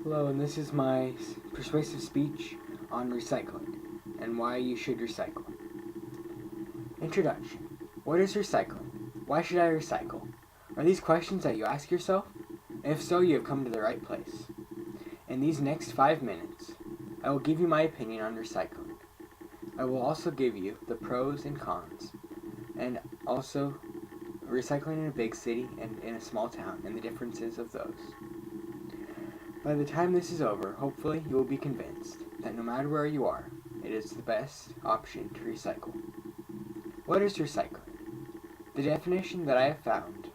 Hello, and this is my persuasive speech on recycling and why you should recycle. Introduction. What is recycling? Why should I recycle? Are these questions that you ask yourself? If so, you have come to the right place. In these next 5 minutes, I will give you my opinion on recycling. I will also give you the pros and cons, and also recycling in a big city and in a small town and the differences of those. By the time this is over, hopefully you will be convinced that no matter where you are, it is the best option to recycle. What is recycling? The definition that I have found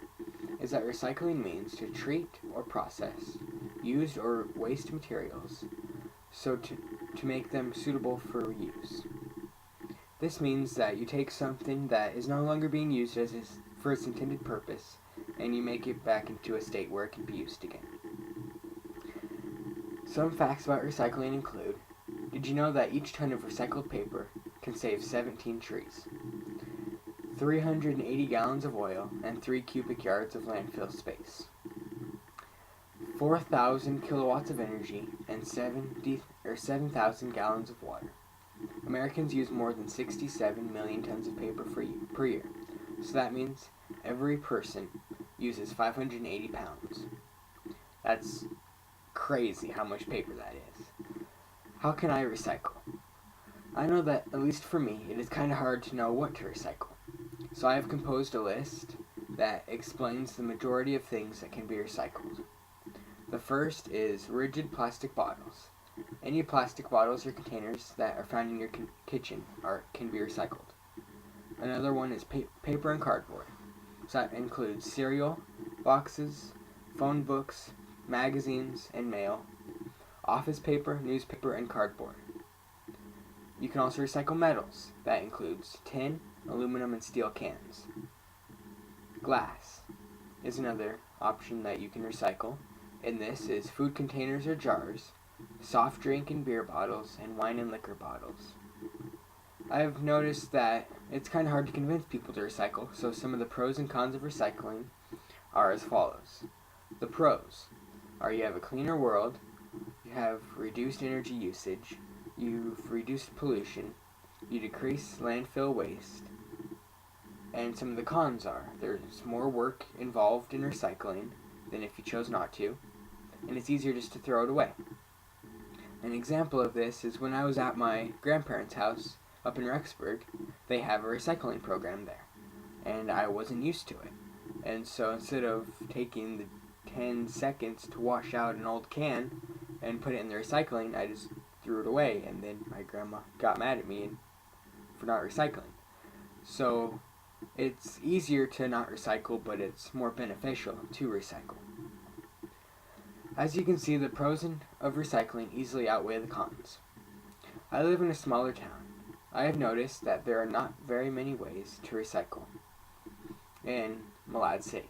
is that recycling means to treat or process used or waste materials so to make them suitable for use. This means that you take something that is no longer being used for its intended purpose and you make it back into a state where it can be used again. Some facts about recycling include, did you know that each ton of recycled paper can save 17 trees, 380 gallons of oil, and 3 cubic yards of landfill space, 4,000 kilowatts of energy, and 7,000 gallons of water. Americans use more than 67 million tons of paper per year, so that means every person uses 580 pounds. That's crazy how much paper that is. How can I recycle? I know that, at least for me, it is kind of hard to know what to recycle. So I have composed a list that explains the majority of things that can be recycled. The first is rigid plastic bottles. Any plastic bottles or containers that are found in your kitchen can be recycled. Another one is paper and cardboard. So that includes cereal, boxes, phone books, magazines and mail, office paper, newspaper, and cardboard. You can also recycle metals. That includes tin, aluminum, and steel cans. Glass is another option that you can recycle, and this is food containers or jars, soft drink and beer bottles, and wine and liquor bottles. I have noticed that it's kind of hard to convince people to recycle, so some of the pros and cons of recycling are as follows. The pros are you have a cleaner world, you have reduced energy usage, you've reduced pollution, you decrease landfill waste, and some of the cons are there's more work involved in recycling than if you chose not to, and it's easier just to throw it away. An example of this is when I was at my grandparents' house up in Rexburg, they have a recycling program there, and I wasn't used to it. And so instead of taking the 10 seconds to wash out an old can and put it in the recycling, I just threw it away, and then my grandma got mad at me for not recycling. So it's easier to not recycle, but it's more beneficial to recycle. As you can see, the pros of recycling easily outweigh the cons. I live in a smaller town. I have noticed that there are not very many ways to recycle in Malad City.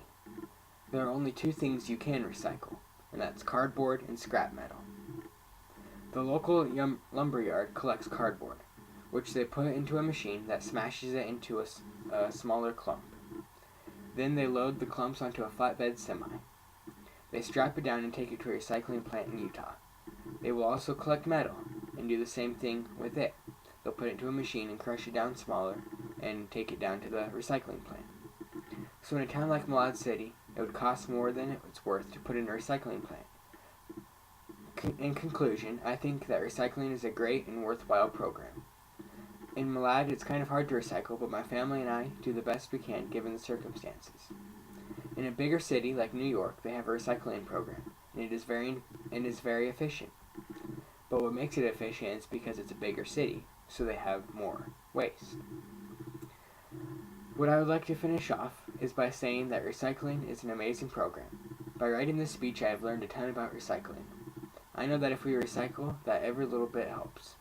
There are only 2 things you can recycle, and that's cardboard and scrap metal. The local lumberyard collects cardboard, which they put into a machine that smashes it into a smaller clump. Then they load the clumps onto a flatbed semi. They strap it down and take it to a recycling plant in Utah. They will also collect metal and do the same thing with it. They'll put it into a machine and crush it down smaller and take it down to the recycling plant. So in a town like Malad City, it would cost more than it's worth to put in a recycling plant. In conclusion, I think that recycling is a great and worthwhile program. In Malad, it's kind of hard to recycle, but my family and I do the best we can given the circumstances. In a bigger city like New York, they have a recycling program, and it is very efficient. But what makes it efficient is because it's a bigger city, so they have more waste. What I would like to finish off is by saying that recycling is an amazing program. By writing this speech, I have learned a ton about recycling. I know that if we recycle, that every little bit helps.